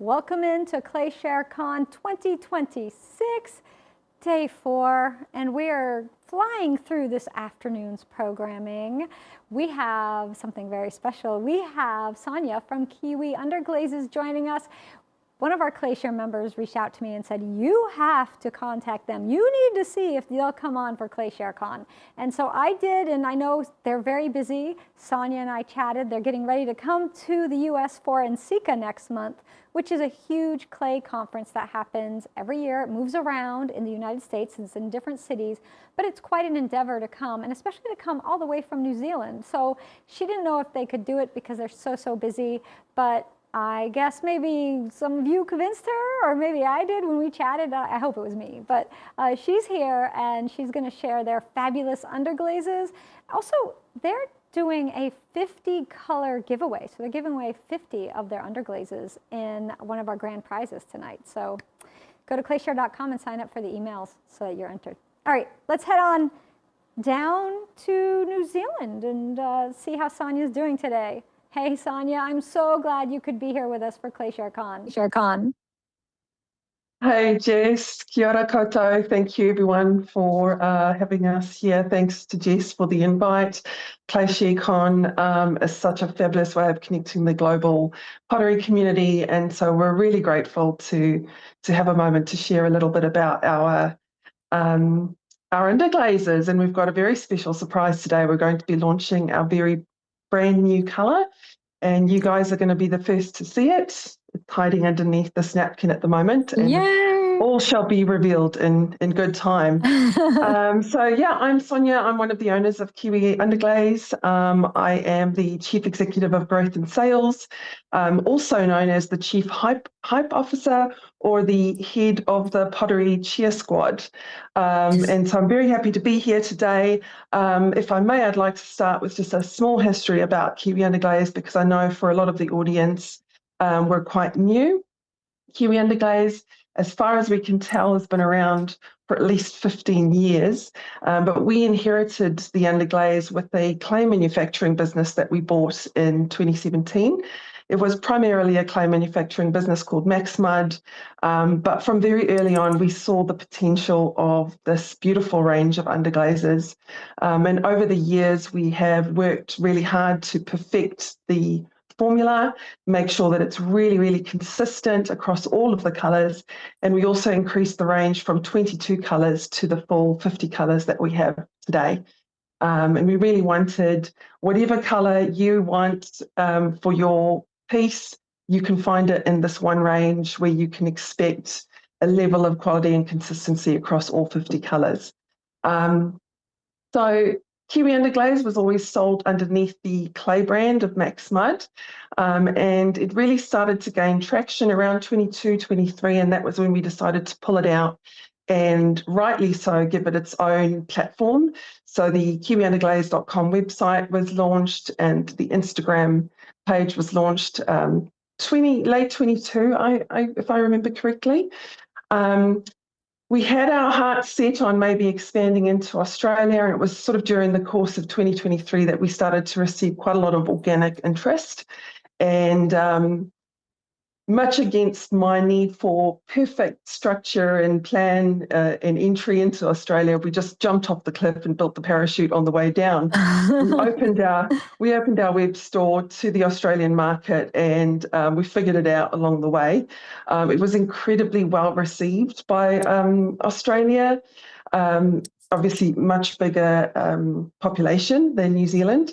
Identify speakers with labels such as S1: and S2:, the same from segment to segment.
S1: Welcome into ClayShareCon 2026, day 4, and we are flying through this afternoon's programming. We have something very special. We have Sonia from Kiwi Underglazes joining us. One of our ClayShare members reached out to me and said, you have to contact them. You need to see if they'll come on for ClayShareCon. And so I did, and I know they're very busy. Sonia and I chatted. They're getting ready to come to the US for NCECA next month, which is a huge clay conference that happens every year. It moves around in the United States, and it's in different cities, but it's quite an endeavor to come, and especially to come all the way from New Zealand. So she didn't know if they could do it because they're so busy, but I guess maybe some of you convinced her, or maybe I did when we chatted. I hope it was me, but she's here and she's going to share their fabulous underglazes. Also, they're doing a 50 color giveaway. So they're giving away 50 of their underglazes in one of our grand prizes tonight. So go to clayshare.com and sign up for the emails so that you're entered. All right, let's head on down to New Zealand and see how Sonia's doing today. Hey, Sonia, I'm so glad you could be here with us for ClayShareCon.
S2: Hey, Jess, kia ora koutou. Thank you, everyone, for having us here. Thanks to Jess for the invite. ClayShareCon is such a fabulous way of connecting the global pottery community, and so we're really grateful to have a moment to share a little bit about our underglazes, and we've got a very special surprise today. We're going to be launching our very brand new colour, and you guys are going to be the first to see it. It's hiding underneath this napkin at the moment, and all shall be revealed in good time. So yeah, I'm Sonia. I'm one of the owners of Kiwi Underglaze. I am the Chief Executive of Growth and Sales, also known as the Chief Hype Officer or the head of the Pottery Cheer Squad. And so I'm very happy to be here today. If I may, I'd like to start with just a small history about Kiwi Underglaze, because I know for a lot of the audience, we're quite new. Kiwi Underglaze, as far as we can tell, has been around for at least 15 years, but we inherited the Underglaze with a clay manufacturing business that we bought in 2017. It was primarily a clay manufacturing business called Maxmud, but from very early on, we saw the potential of this beautiful range of underglazes. And over the years, we have worked really hard to perfect the formula, make sure that it's really consistent across all of the colours, and we also increased the range from 22 colours to the full 50 colours that we have today. And we really wanted whatever colour you want for your piece, you can find it in this one range where you can expect a level of quality and consistency across all 50 colours. So Kiwi Underglaze was always sold underneath the clay brand of Maxmud, and it really started to gain traction around 22, 23, and that was when we decided to pull it out and rightly so give it its own platform. So the kiwiunderglaze.com website was launched and the Instagram page was launched late 22, if I remember correctly. We had our hearts set on maybe expanding into Australia, and it was sort of during the course of 2023 that we started to receive quite a lot of organic interest. And much against my need for perfect structure and plan and entry into Australia, we just jumped off the cliff and built the parachute on the way down. We opened our web store to the Australian market, and we figured it out along the way. It was incredibly well received by Australia. Obviously much bigger population than New Zealand.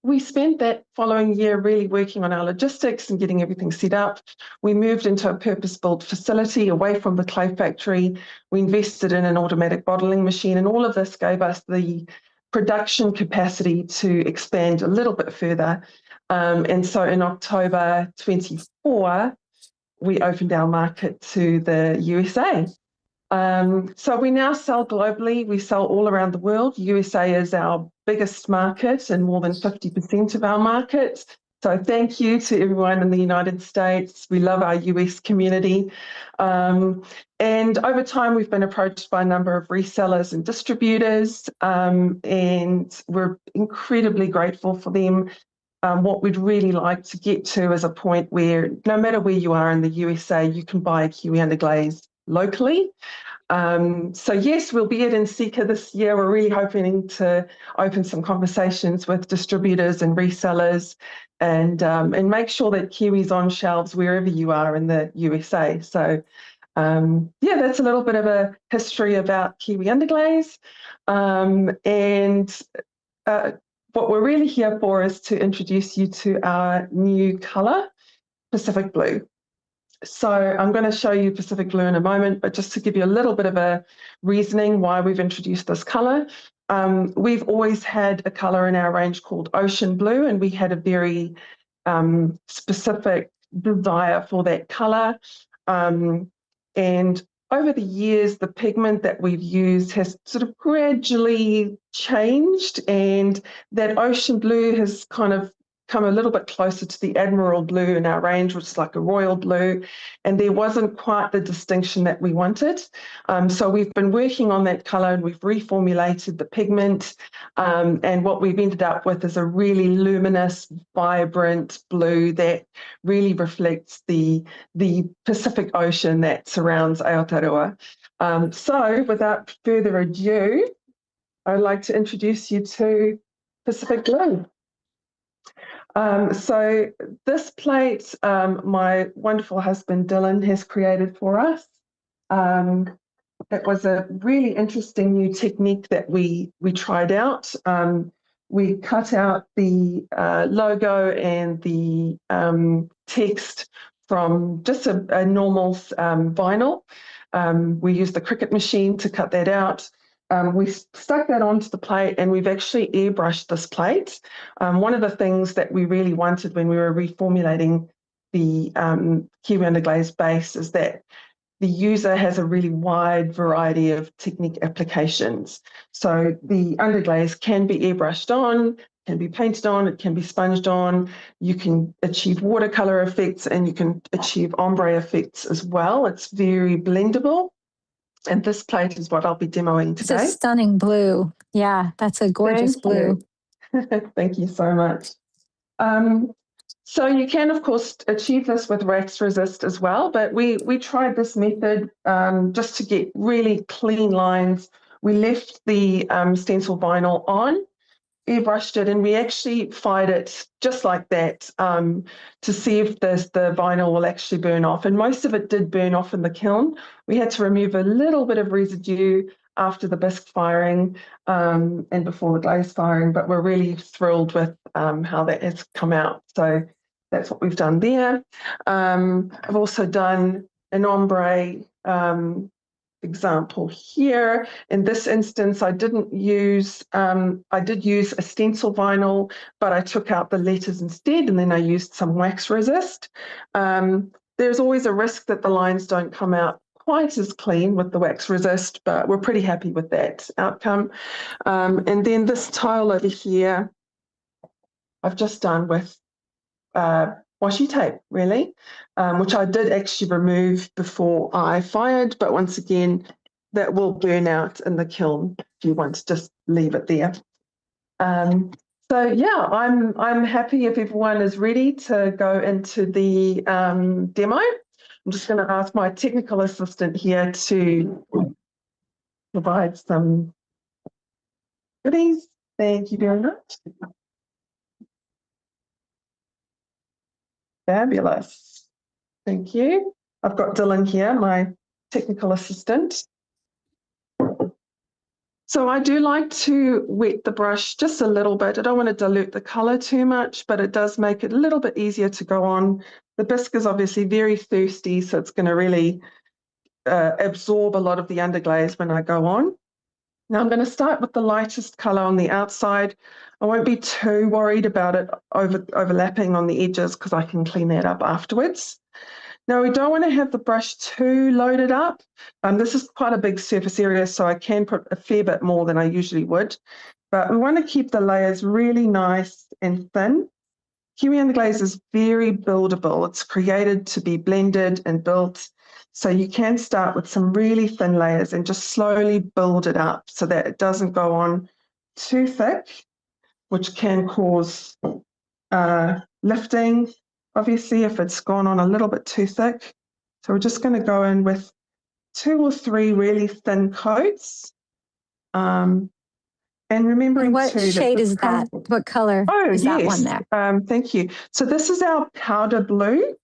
S2: We spent that following year really working on our logistics and getting everything set up. We moved into a purpose-built facility away from the clay factory. We invested in an automatic bottling machine, and all of this gave us the production capacity to expand a little bit further. And so in October 24, we opened our market to the USA. So we now sell globally. We sell all around the world. USA is our biggest market and more than 50% of our market. So thank you to everyone in the United States. We love our US community. And over time, we've been approached by a number of resellers and distributors, and we're incredibly grateful for them what we'd really like to get to is a point where no matter where you are in the USA, you can buy a Kiwi Underglaze locally. So yes, we'll be at NCECA this year. We're really hoping to open some conversations with distributors and resellers and make sure that Kiwi's on shelves wherever you are in the USA. So yeah, that's a little bit of a history about Kiwi Underglaze. What we're really here for is to introduce you to our new colour, Pacific Blue. So I'm going to show you Pacific Blue in a moment, but just to give you a little bit of a reasoning why we've introduced this colour. We've always had a colour in our range called Ocean Blue, and we had a very specific desire for that colour. And over the years, the pigment that we've used has sort of gradually changed, and that Ocean Blue has kind of come a little bit closer to the Admiral Blue in our range, which is like a royal blue, and there wasn't quite the distinction that we wanted. So we've been working on that colour, and we've reformulated the pigment, and what we've ended up with is a really luminous, vibrant blue that really reflects the Pacific Ocean that surrounds Aotearoa. So without further ado, I'd like to introduce you to Pacific Blue. So this plate, my wonderful husband Dylan has created for us. It was a really interesting new technique that we tried out. We cut out the logo and the text from just a normal vinyl. We used the Cricut machine to cut that out. We stuck that onto the plate, and we've actually airbrushed this plate. One of the things that we really wanted when we were reformulating the Kiwi Underglaze base is that the user has a really wide variety of technique applications. So the underglaze can be airbrushed on, can be painted on, it can be sponged on. You can achieve watercolor effects, and you can achieve ombre effects as well. It's very blendable. And this plate is what I'll be demoing today.
S1: It's a stunning blue. Yeah, that's a gorgeous blue.
S2: Thank you so much. So you can, of course, achieve this with wax resist as well, but we tried this method just to get really clean lines. We left the stencil vinyl on, airbrushed it, and we actually fired it just like that to see if the vinyl will actually burn off. And most of it did burn off in the kiln. We had to remove a little bit of residue after the bisque firing and before the glaze firing, but we're really thrilled with how that has come out. So that's what we've done there. I've also done an ombre example here. In this instance, I did use a stencil vinyl, but I took out the letters instead, and then I used some wax resist. There's always a risk that the lines don't come out quite as clean with the wax resist, but we're pretty happy with that outcome. And then this tile over here, I've just done with washi tape, really, which I did actually remove before I fired, but once again, that will burn out in the kiln if you want to just leave it there. So yeah, I'm happy if everyone is ready to go into the demo. I'm just going to ask my technical assistant here to provide some goodies. Thank you very much. Fabulous. Thank you. I've got Dylan here, my technical assistant. So I do like to wet the brush just a little bit. I don't want to dilute the colour too much, but it does make it a little bit easier to go on. The bisque is obviously very thirsty, so it's going to really absorb a lot of the underglaze when I go on. Now I'm going to start with the lightest colour on the outside. I won't be too worried about it overlapping on the edges because I can clean that up afterwards. Now we don't want to have the brush too loaded up. This is quite a big surface area, so I can put a fair bit more than I usually would. But we want to keep the layers really nice and thin. Kiwi Underglaze is very buildable. It's created to be blended and built. So you can start with some really thin layers and just slowly build it up so that it doesn't go on too thick, which can cause lifting, obviously, if it's gone on a little bit too thick. So we're just going to go in with 2 or 3 really thin coats. And remembering
S1: And what
S2: too that
S1: shade
S2: this
S1: is that? What color is that one
S2: yes,
S1: there?
S2: thank you. So this is our powder blue,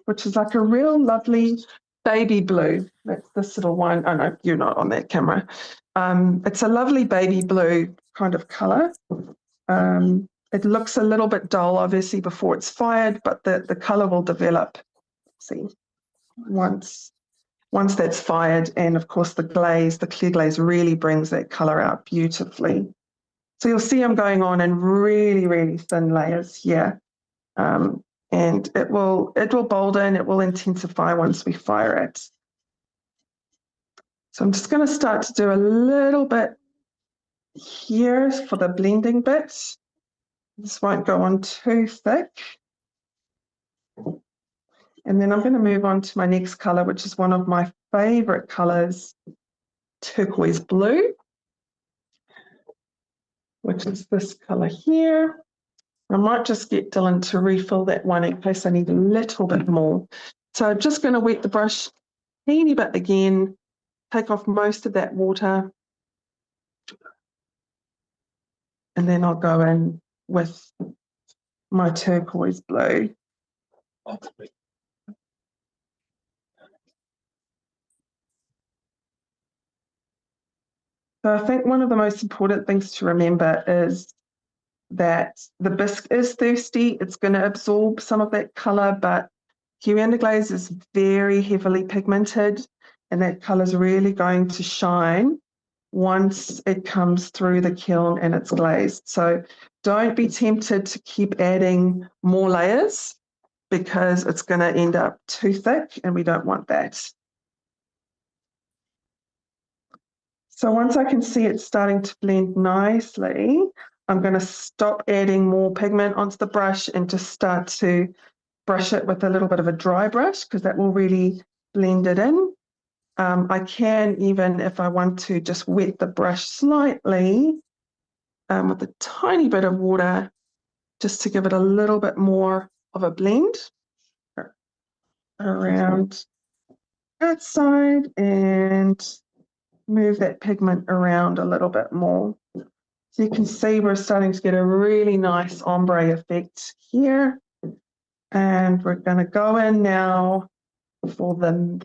S2: which is like a real lovely baby blue. That's this little one. Oh no, you're not on that camera. It's a lovely baby blue kind of color. It looks a little bit dull, obviously, before it's fired, but the color will develop. See, once that's fired, and of course the clear glaze really brings that color out beautifully. So you'll see I'm going on in really, really thin layers here. And it will bolden, it will intensify once we fire it. So I'm just going to start to do a little bit here for the blending bit. This won't go on too thick. And then I'm going to move on to my next color, which is one of my favorite colors, turquoise blue, which is this color here. I might just get Dylan to refill that one in case I need a little bit more. So I'm just going to wet the brush a teeny bit again, take off most of that water, and then I'll go in with my turquoise blue. So I think one of the most important things to remember is that the bisque is thirsty. It's going to absorb some of that colour, but Kiwi Underglaze is very heavily pigmented, and that colour is really going to shine once it comes through the kiln and it's glazed. So don't be tempted to keep adding more layers because it's going to end up too thick, and we don't want that. So once I can see it starting to blend nicely, I'm going to stop adding more pigment onto the brush and just start to brush it with a little bit of a dry brush because that will really blend it in. I can even, if I want to, just wet the brush slightly with a tiny bit of water just to give it a little bit more of a blend around that side and move that pigment around a little bit more. So you can see we're starting to get a really nice ombre effect here. And we're going to go in now for the,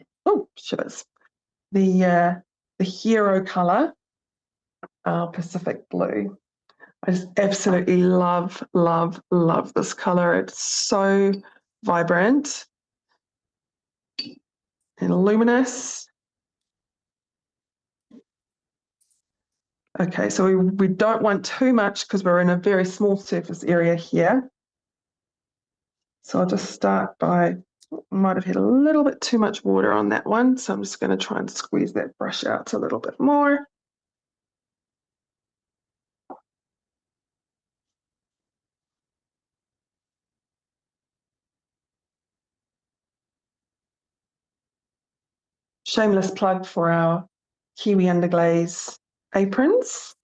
S2: the hero color, Pacific blue. I just absolutely love, love, love this color. It's so vibrant and luminous. Okay, so we don't want too much because we're in a very small surface area here. So I'll just start by, might have had a little bit too much water on that one. So I'm just going to try and squeeze that brush out a little bit more. Shameless plug for our Kiwi Underglaze aprons.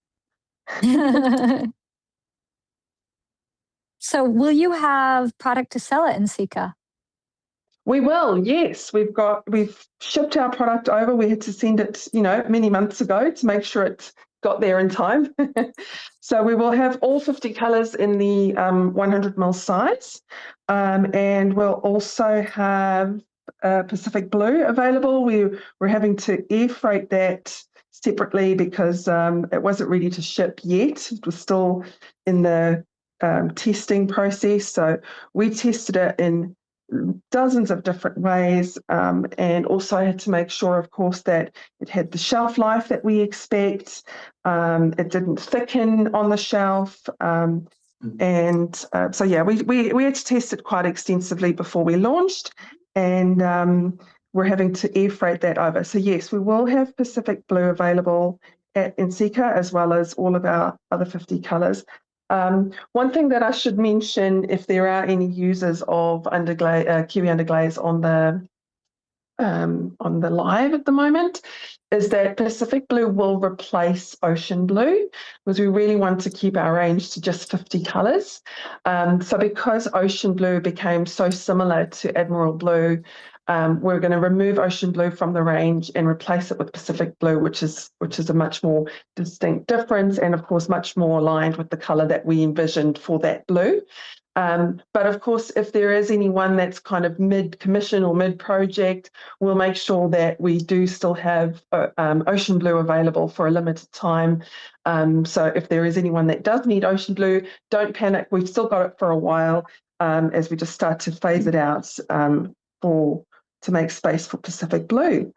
S1: So will you have product to sell at Sika?
S2: We will, yes. We've shipped our product over. We had to send it, many months ago to make sure it got there in time. So we will have all 50 colours in the 100ml size. And we'll also have Pacific Blue available. We're having to air freight that separately because it wasn't ready to ship yet. It was still in the testing process. So we tested it in dozens of different ways, and also had to make sure, of course, that it had the shelf life that we expect. It didn't thicken on the shelf. And so, yeah, we had to test it quite extensively before we launched, and we're having to air freight that over. So, yes, we will have Pacific Blue available at Sika as well as all of our other 50 colours. One thing that I should mention, if there are any users of Kiwi Underglaze on on the live at the moment, is that Pacific Blue will replace Ocean Blue, because we really want to keep our range to just 50 colours. So because Ocean Blue became so similar to Admiral Blue, we're going to remove Ocean Blue from the range and replace it with Pacific Blue, which is a much more distinct difference, and of course much more aligned with the colour that we envisioned for that blue. But of course, if there is anyone that's kind of mid-commission or mid-project, we'll make sure that we do still have Ocean Blue available for a limited time. So if there is anyone that does need Ocean Blue, don't panic. We've still got it for a while as we just start to phase it out to make space for Pacific Blue.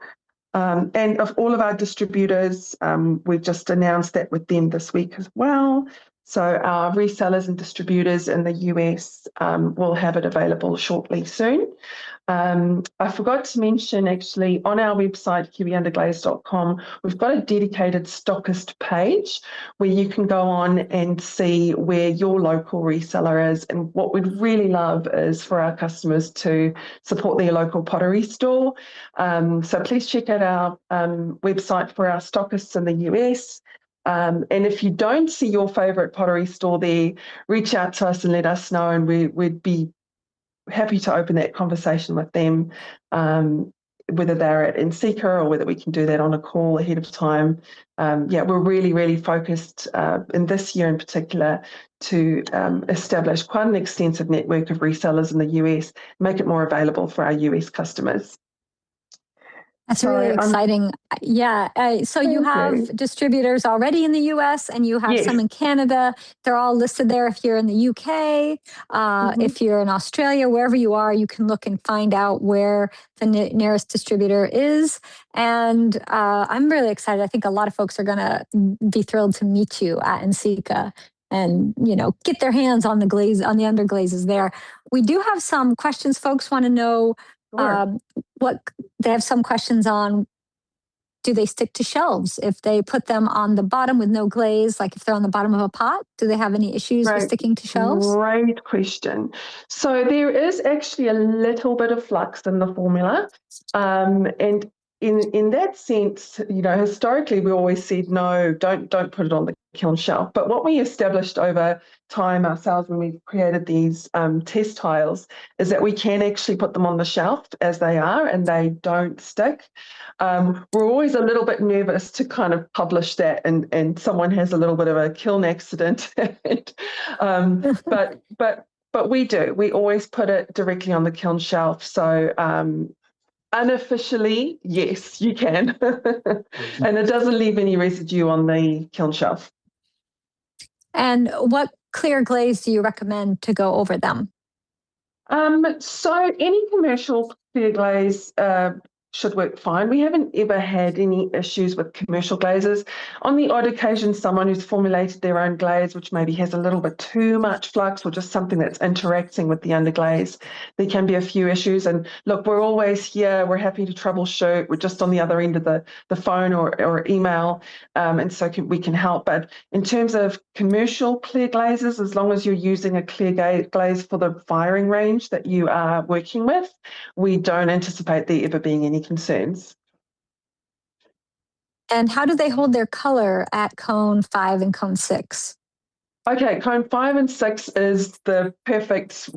S2: And of all of our distributors, we've just announced that with them this week as well. So our resellers and distributors in the US will have it available shortly soon. I forgot to mention, actually, on our website, kiwiunderglaze.com, we've got a dedicated stockist page where you can go on and see where your local reseller is. And what we'd really love is for our customers to support their local pottery store. So please check out our website for our stockists in the US. And if you don't see your favourite pottery store there, reach out to us and let us know, and we'd be happy to open that conversation with them, whether they're at Nsika or whether we can do that on a call ahead of time. We're really, really focused in this year in particular to establish quite an extensive network of resellers in the US, make it more available for our US customers.
S1: That's really exciting. So you have distributors already in the US and you have some in Canada. They're all listed there. If you're in the UK, if you're in Australia, wherever you are, you can look and find out where the nearest distributor is. And I'm really excited. I think a lot of folks are going to be thrilled to meet you at Nsika and, get their hands on the underglazes there. We do have some questions. Folks want to know what they have some questions on. Do they stick to shelves if they put them on the bottom with no glaze, like if they're on the bottom of a pot? Do they have any issues with sticking to shelves?
S2: Great question. So there is actually a little bit of flux in the formula, and in that sense, historically we always said no, don't put it on the kiln shelf. But what we established over time ourselves when we created these test tiles is that we can actually put them on the shelf as they are and they don't stick. We're always a little bit nervous to kind of publish that and someone has a little bit of a kiln accident. But we do. We always put it directly on the kiln shelf. So unofficially, yes, you can. And it doesn't leave any residue on the kiln shelf.
S1: And what clear glaze do you recommend to go over them?
S2: So any commercial clear glaze should work fine. We haven't ever had any issues with commercial glazes. On the odd occasion, someone who's formulated their own glaze, which maybe has a little bit too much flux or just something that's interacting with the underglaze, there can be a few issues. And look, we're always here. We're happy to troubleshoot. We're just on the other end of the phone or email, and so we can help. But in terms of commercial clear glazes, as long as you're using a clear glaze for the firing range that you are working with, we don't anticipate there ever being any concerns.
S1: And how do they hold their color at cone 5 and cone 6?
S2: Okay, cone 5 and 6 is the perfect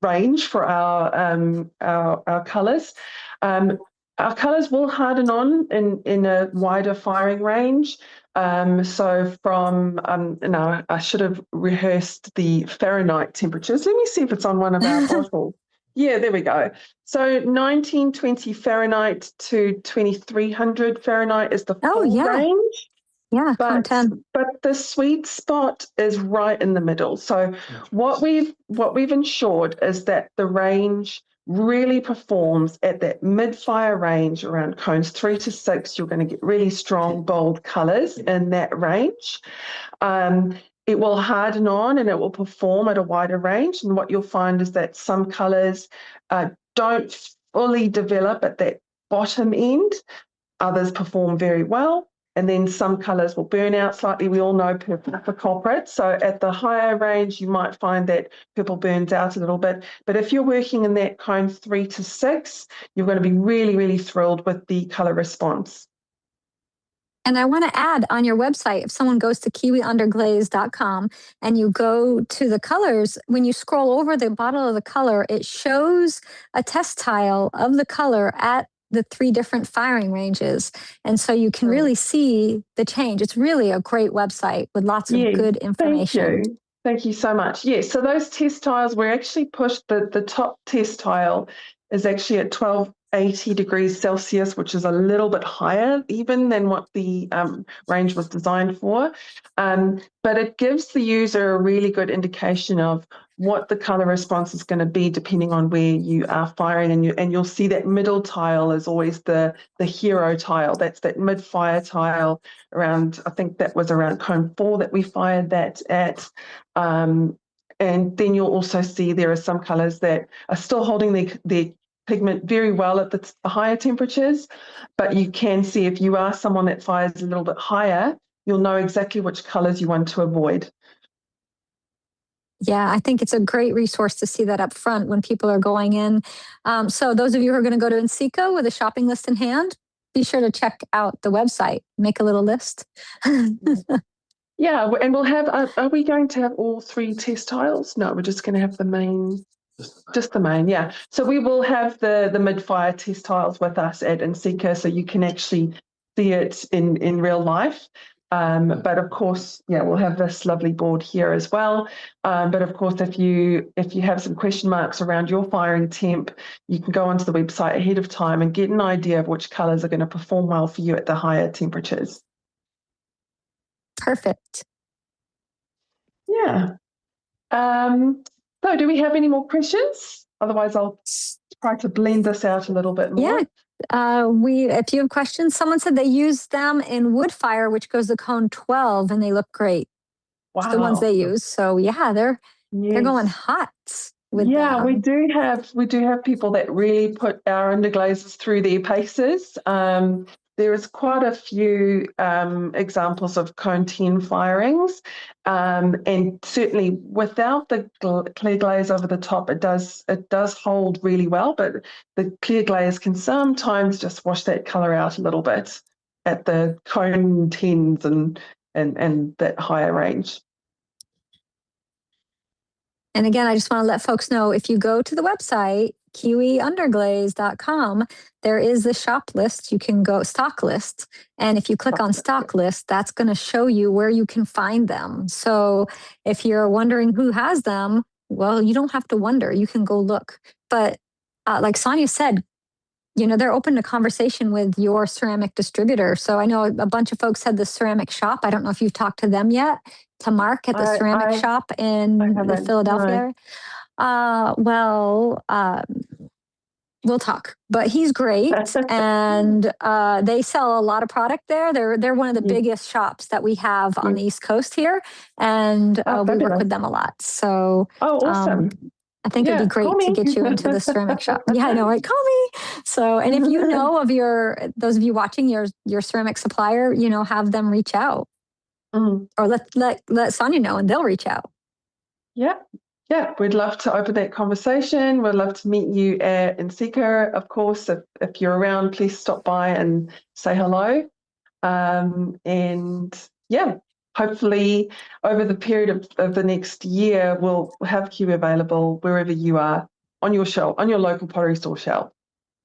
S2: range for our colours. Our colours will harden on in a wider firing range. So from, I should have rehearsed the Fahrenheit temperatures. Let me see if it's on one of our bottles. Yeah, there we go. So 1920 Fahrenheit to 2300 Fahrenheit is the full range.
S1: Yeah,
S2: but the sweet spot is right in the middle. So what we've ensured is that the range really performs at that mid-fire range around cones 3 to 6. You're going to get really strong, bold colours in that range. It will harden on and it will perform at a wider range. And what you'll find is that some colours don't fully develop at that bottom end. Others perform very well. and then some colours will burn out slightly. We all know purple is the culprit. So at the higher range, you might find that purple burns out a little bit. But if you're working in that cone 3 to 6, you're going to be really, really thrilled with the colour response.
S1: And I want to add on your website, if someone goes to kiwiunderglaze.com and you go to the colors, when you scroll over the bottle of the color, it shows a test tile of the color at the 3 different firing ranges. And so you can really see the change. It's really a great website with lots of good information.
S2: Thank you. Thank you so much. Yes, so those test tiles were actually pushed, the top test tile is actually at 1280 degrees Celsius, which is a little bit higher even than what the range was designed for. But it gives the user a really good indication of what the color response is going to be depending on where you are firing, and you'll see that middle tile is always the hero tile. That's that mid-fire tile around, I think that was around cone 4 that we fired that at. And then you'll also see there are some colors that are still holding their pigment very well at the higher temperatures, but you can see if you are someone that fires a little bit higher, you'll know exactly which colors you want to avoid.
S1: Yeah, I think it's a great resource to see that up front when people are going in. So those of you who are going to go to Enseco with a shopping list in hand, be sure to check out the website, make a little list.
S2: Yeah, and we'll have, are we going to have all 3 test tiles? No, we're just going to have the main, just the main, yeah. So we will have the mid-fire test tiles with us at Enseco, so you can actually see it in real life. But of course, yeah, we'll have this lovely board here as well. But of course, if you have some question marks around your firing temp, you can go onto the website ahead of time and get an idea of which colours are going to perform well for you at the higher temperatures.
S1: Perfect.
S2: Yeah. So do we have any more questions? Otherwise, I'll try to blend this out a little bit more.
S1: Yeah. If you have questions, someone said they use them in wood fire, which goes to cone 12, and they look great.
S2: Wow.
S1: It's the ones they use. So yeah, they're going hot with them.
S2: We do have people that really put our underglazes through their paces. There is quite a few examples of cone 10 firings, and certainly without the clear glaze over the top, it does hold really well. But the clear glaze can sometimes just wash that color out a little bit at the cone 10s and that higher range.
S1: And again, I just want to let folks know, if you go to the website, kiwiunderglaze.com, there is the shop list. You can go stock list. And if you click on stock list, that's going to show you where you can find them. So if you're wondering who has them, well, you don't have to wonder. You can go look. But like Sonia said, they're open to conversation with your ceramic distributor. So I know a bunch of folks had the ceramic shop. I don't know if you've talked to them yet, to Mark at the ceramic shop in the Philadelphia area. We'll talk, but he's great. And they sell a lot of product there. They're one of the biggest shops that we have on the East Coast here. And we work with them a lot. So
S2: awesome.
S1: I think it'd be great to get you into the ceramic shop. Yeah, I know, right? Call me. So, and if you know of those of you watching your ceramic supplier, have them reach out, or let Sonia know, and they'll reach out.
S2: Yeah, we'd love to open that conversation. We'd love to meet you at Enseco, of course. If you're around, please stop by and say hello. And yeah, hopefully over the period of the next year, we'll have Kiwi available wherever you are on your shelf, on your local pottery store shelf.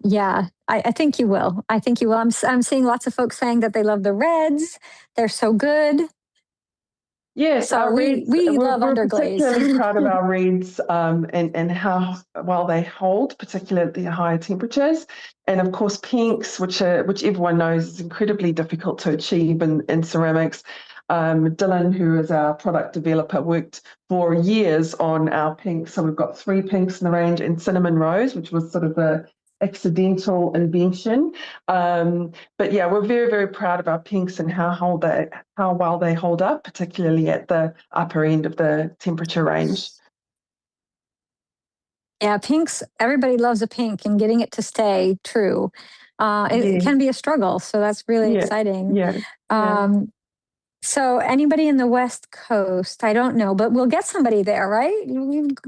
S1: Yeah, I think you will. I think you will. I'm seeing lots of folks saying that they love the reds. They're so good.
S2: Yes,
S1: so
S2: our reeds,
S1: we're
S2: Underglaze. Particularly proud of our reeds and how well they hold, particularly at the higher temperatures. And of course, pinks, which everyone knows is incredibly difficult to achieve in ceramics. Dylan, who is our product developer, worked for years on our pinks. So we've got 3 pinks in the range, and cinnamon rose, which was sort of a accidental invention. But yeah, we're very, very proud of our pinks and how well they hold up, particularly at the upper end of the temperature range.
S1: Yeah, pinks, everybody loves a pink, and getting it to stay true. It
S2: Yeah,
S1: can be a struggle, so that's really
S2: yeah,
S1: exciting.
S2: yeah, yeah.
S1: Um, so anybody in the West Coast, I don't know, but we'll get somebody there, right?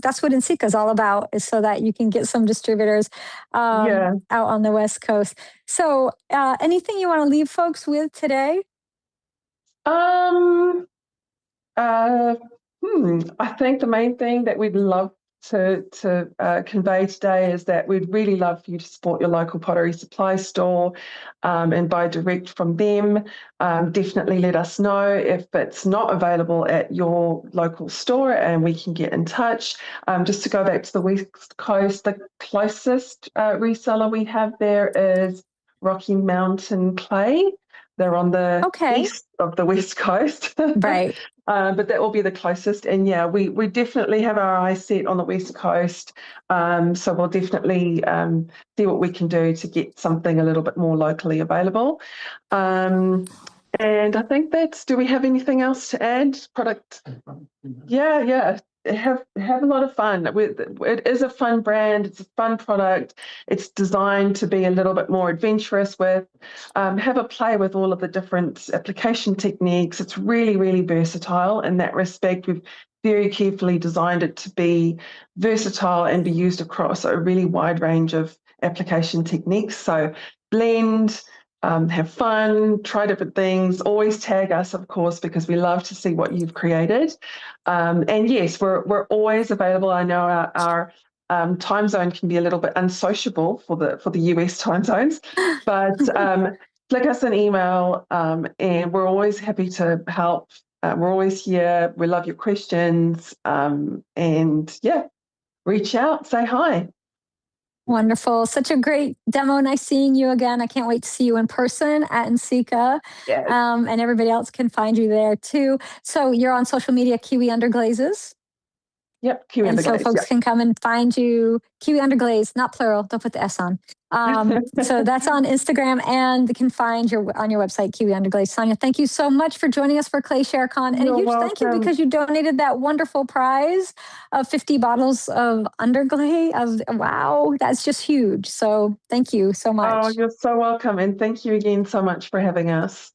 S1: That's what Insika is all about, is so that you can get some distributors
S2: Yeah.
S1: out on the West Coast. So anything you want to leave folks with today?
S2: Um, Uh, I think the main thing that we'd love to convey today is that we'd really love for you to support your local pottery supply store and buy direct from them. Definitely let us know if it's not available at your local store and we can get in touch. Just to go back to the West Coast, the closest reseller we have there is Rocky Mountain Clay. They're on the
S1: Okay.
S2: east of the West Coast.
S1: Right.
S2: But that will be the closest. And yeah, we definitely have our eyes set on the West Coast. So we'll definitely see what we can do to get something a little bit more locally available. Um, and I think do we have anything else to add? Product. Yeah, yeah. Have a lot of fun. It is a fun brand. It's a fun product. It's designed to be a little bit more adventurous with. Have a play with all of the different application techniques. It's really, really versatile in that respect. We've very carefully designed it to be versatile and be used across a really wide range of application techniques. So blend, have fun, try different things. Always tag us, of course, because we love to see what you've created. And yes, we're always available. I know our time zone can be a little bit unsociable for the US time zones, but flick us an email, and we're always happy to help. We're always here. We love your questions, and yeah, reach out, say hi.
S1: Wonderful. Such a great demo. Nice seeing you again. I can't wait to see you in person at Insika.
S2: Yeah.
S1: And everybody else can find you there too. So you're on social media, Kiwi Underglazes.
S2: Yep. Kiwi
S1: And so
S2: Underglaze.
S1: folks
S2: Yep.
S1: can come and find you, Kiwi Underglaze, not plural, don't put the S on. So that's on Instagram, and they can find your on your website, Kiwi Underglaze. Sonia, thank you so much for joining us for Clay ShareCon. And a
S2: You're
S1: huge thank you
S2: welcome.
S1: because you donated that wonderful prize of 50 bottles of Underglaze. Wow, that's just huge. So thank you so
S2: Oh,
S1: much.
S2: you're so welcome. And thank you again so much for having us.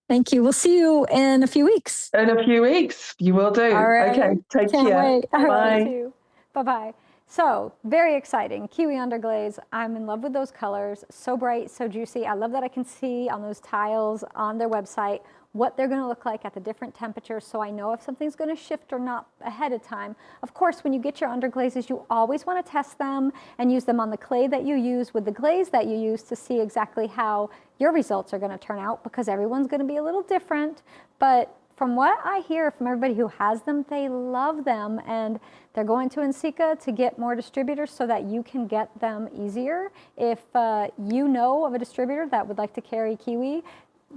S1: Thank you. We'll see you in a few weeks.
S2: In a few weeks, you will
S1: All
S2: do. Okay,
S1: right.
S2: take
S1: Can't
S2: care.
S1: wait. All right, you
S2: Bye.
S1: too. Bye-bye. So very exciting. Kiwi Underglaze. I'm in love with those colors. So bright, so juicy. I love that I can see on those tiles on their website what they're going to look like at the different temperatures, so I know if something's going to shift or not ahead of time. Of course, when you get your underglazes, you always want to test them and use them on the clay that you use with the glaze that you use to see exactly how your results are going to turn out, because everyone's going to be a little different. But from what I hear from everybody who has them, they love them, and they're going to Insika to get more distributors so that you can get them easier. If you know of a distributor that would like to carry Kiwi,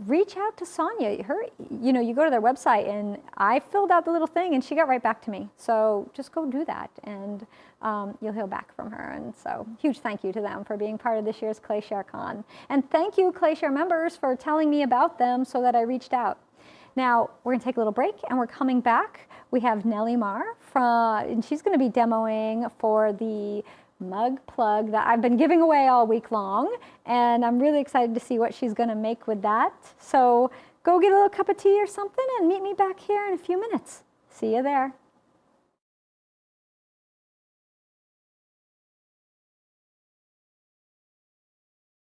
S1: reach out to Sonia. You go to their website, and I filled out the little thing and she got right back to me. So just go do that, and you'll hear back from her. And so huge thank you to them for being part of this year's Clay ShareCon. And thank you, Clay Share members, for telling me about them so that I reached out. Now, we're going to take a little break, and we're coming back. We have Nellie Marr, and she's going to be demoing for the mug plug that I've been giving away all week long, and I'm really excited to see what she's going to make with that. So go get a little cup of tea or something and meet me back here in a few minutes. See you there.